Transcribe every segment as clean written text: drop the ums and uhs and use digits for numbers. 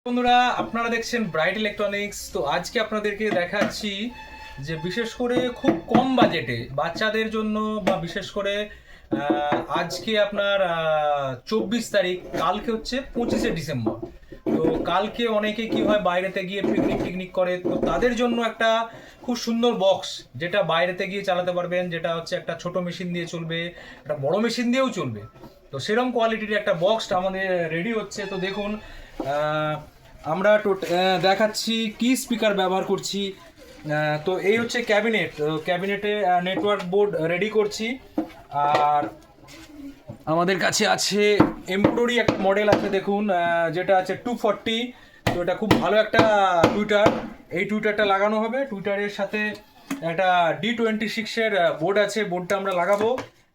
বন্ধুরা, আপনারা দেখছেন ব্রাইট ইলেকট্রনিক্স। তো আজকে আপনাদেরকে দেখাচ্ছি যে বিশেষ করে খুব কম বাজেটে বাচ্চাদের জন্য বা বিশেষ করে আজকে আপনার 24 তারিখ, কালকে হচ্ছে 25শে ডিসেম্বর। তো কালকে অনেকে কি হয় বাইরেতে গিয়ে পিকনিক করে, তো তাদের জন্য একটা খুব সুন্দর বক্স, যেটা বাইরেতে গিয়ে চালাতে পারবেন, যেটা হচ্ছে একটা ছোট মেশিন দিয়ে চলবে, একটা বড় মেশিন দিয়েও চলবে। তো সেরকম কোয়ালিটির একটা বক্স আমাদের রেডি হচ্ছে। তো দেখুন, আমরা দেখাচ্ছি কি স্পিকার ব্যবহার করছি। তো এই হচ্ছে ক্যাবিনেট। ক্যাবিনেটে নেটওয়ার্ক বোর্ড রেডি করছি। আর আমাদের কাছে আছে এমব্রয়ডারি একটা মডেল আছে, দেখুন, যেটা আছে 240। তো এটা খুব ভালো একটা টুইটার। এই টুইটারটা লাগানো হবে, টুইটারের সাথে একটা D26-এর বোর্ড আছে, বোর্ডটা আমরা লাগাবো।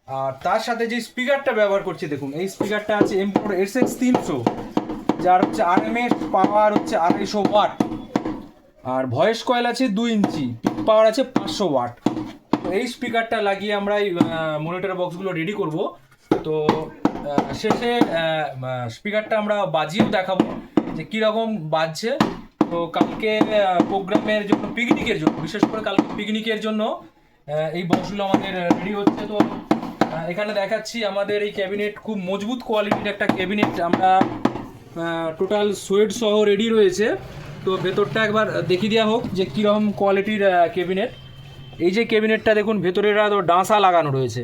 আর তার সাথে যে স্পিকারটা ব্যবহার করছি, দেখুন এই স্পিকারটা আছে এমব্রয়ডারি SX300, যার হচ্ছে RMS পাওয়ার হচ্ছে 250 ওয়াট, আর ভয়েস কয়েল আছে 2 ইঞ্চি, পিক পাওয়ার আছে 500 ওয়াট। তো এই স্পিকারটা লাগিয়ে আমরা এই মনিটর বক্সগুলো রেডি করব। তো শেষে স্পিকারটা আমরা বাজিয়েও দেখাবো যে কীরকম বাজছে। তো কালকে প্রোগ্রামের জন্য, পিকনিকের জন্য, বিশেষ করে কালকে পিকনিকের জন্য এই বক্সগুলো আমাদের রেডি হচ্ছে। তো এখানে দেখাচ্ছি আমাদের এই ক্যাবিনেট খুব মজবুত কোয়ালিটির একটা ক্যাবিনেট। আমরা টোটাল সোয়েড সহ রেডি রয়েছে। তো ভেতরটা একবার দেখিয়ে দেওয়া হোক যে কীরকম কোয়ালিটির ক্যাবিনেট। এই যে ক্যাবিনেটটা দেখুন, ভেতরে তো ডাঁসা লাগানো রয়েছে।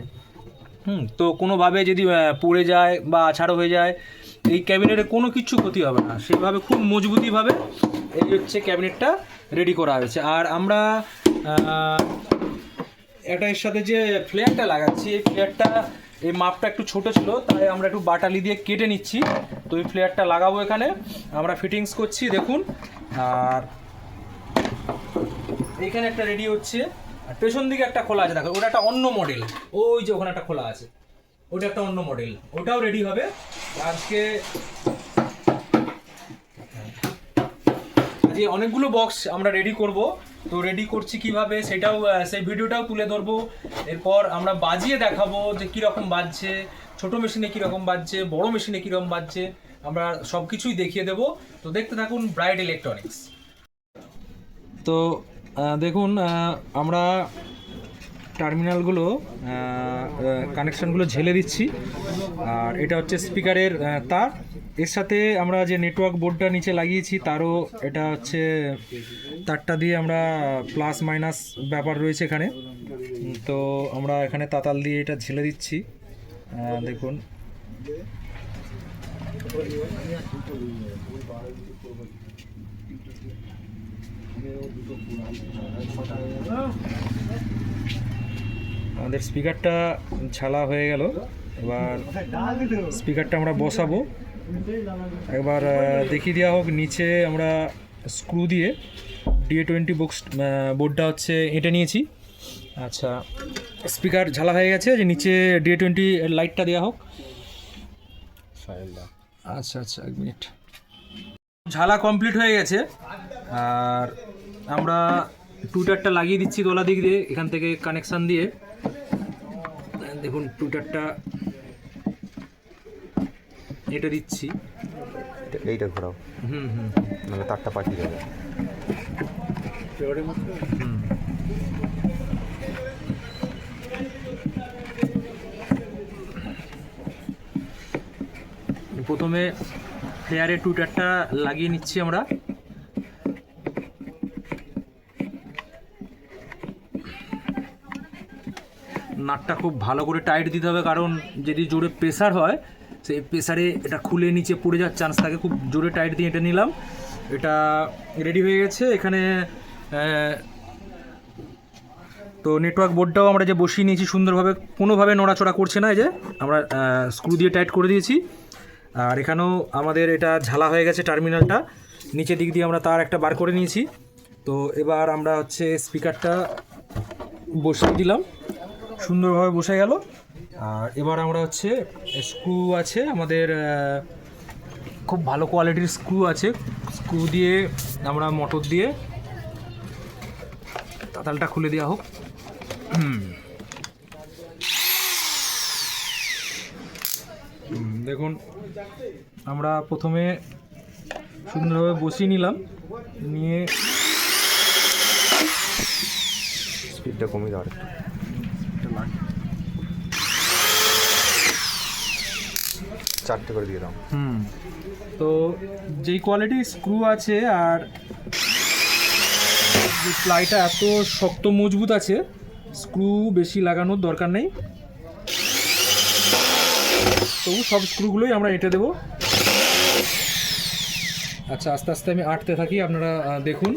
তো কোনোভাবে যদি পড়ে যায় বা আছাড়ো হয়ে যায়, এই ক্যাবিনেটে কোনো কিছু ক্ষতি হবে না, সেভাবে খুব মজবুতিভাবে এই হচ্ছে ক্যাবিনেটটা রেডি করা হয়েছে। আর আমরা এটা এর সাথে যে ফ্লেয়ারটা লাগাচ্ছি, এই ফ্লেয়ারটা, এই মাপটা একটু ছোট ছিল, তাই আমরা একটু বাটালি দিয়ে কেটে নিচ্ছি। তো এই ফ্লেয়ারটা লাগাবো এখানে, আমরা ফিটিংস করছি, দেখুন। আর এইখানে একটা রেডি হচ্ছে, আর পেছন দিকে একটা খোলা আছে, দেখো ওটা একটা অন্য মডেল। ওই যে ওখানে একটা খোলা আছে, ওটা একটা অন্য মডেল, ওটাও রেডি হবে আজকে। যে অনেকগুলো বক্স আমরা রেডি করব। তো রেডি করছি কিভাবে সেটাও, সেই ভিডিওটাও তুলে ধরবো। এরপর আমরা বাজিয়ে দেখাবো যে কীরকম বাজছে, ছোট মেশিনে কীরকম বাজছে, বড় মেশিনে কীরকম বাজছে, আমরা সব কিছুই দেখিয়ে দেবো। তো দেখতে থাকুন ব্রাইট ইলেকট্রনিক্স। তো দেখুন, আমরা টার্মিনালগুলো, কানেকশানগুলো ঝেলে দিচ্ছি। আর এটা হচ্ছে স্পিকারের তার, এর সাথে আমরা যে নেটওয়ার্ক বোর্ডটা নিচে লাগিয়েছি তারও এটা হচ্ছে তারটা দিয়ে আমরা প্লাস মাইনাস ব্যাপার রয়েছে এখানে। তো আমরা এখানে তাতাল দিয়ে এটা ঝেলে দিচ্ছি, দেখুন। আমাদের স্পিকারটা ঝালা হয়ে গেল। এবার স্পিকারটা আমরা বসাবো, একবার দেখিয়ে দেওয়া হোক। নিচে আমরা স্ক্রু দিয়ে D20 বক্স বোর্ডটা হচ্ছে এঁটে নিয়েছি। আচ্ছা, স্পিকার ঝালা হয়ে গেছে, যে নিচে D20 লাইটটা দেওয়া হোক। আচ্ছা আচ্ছা, 1 মিনিট। ঝালা কমপ্লিট হয়ে গেছে। আর আমরা টুইটারটা লাগিয়ে দিচ্ছি তোলা দিক দিয়ে, এখান থেকে কানেকশান দিয়ে, দেখুন টুইটারটা এটা দিচ্ছি। এইটা ঘোরাও, মানে তারটা পাঠিয়ে যাবে। প্রথমে ফ্লেয়ারে টুইটারটা লাগিয়ে নিচ্ছি আমরা। নাটটা খুব ভালো করে টাইট দিতে হবে, কারণ যদি জোরে প্রেসার হয়, সেই প্রেসারে এটা খুলে নিচে পড়ে যাওয়ার চান্স থাকে। খুব জোরে টাইট দিয়ে এটা নিলাম, এটা রেডি হয়ে গেছে। এখানে তো নেটওয়ার্ক বোর্ডটাও আমরা যে বসিয়ে নিয়েছি সুন্দরভাবে, কোনোভাবে নড়াচড়া করছে না, এই যে আমরা স্ক্রু দিয়ে টাইট করে দিয়েছি। আর এখানেও আমাদের এটা ঝালা হয়ে গেছে, টার্মিনালটা নিচের দিক দিয়ে আমরা তার একটা বার করে নিয়েছি। তো এবার আমরা হচ্ছে স্পিকারটা বসিয়ে দিলাম, সুন্দরভাবে বসে গেল। আর এবার আমরা হচ্ছে স্ক্রু আছে আমাদের, খুব ভালো কোয়ালিটির স্ক্রু আছে, স্ক্রু দিয়ে আমরা মোটর দিয়ে তাতালটা খুলে দেওয়া হোক। দেখুন, আমরা প্রথমে সুন্দরভাবে বসিয়ে নিলাম, নিয়ে স্পিডটা কমিয়ে দাও একটু। চারটে করে দিয়ে দাও। তো যেই কোয়ালিটি স্ক্রু আছে আর যে প্লাইটা এত শক্ত মজবুত আছে, স্ক্রু বেশি লাগানোর দরকার নেই। তবু সব স্ক্রুগুলোই আমরা এঁটে দেবো। আচ্ছা, আস্তে আস্তে আমি আঁটতে থাকি, আপনারা দেখুন।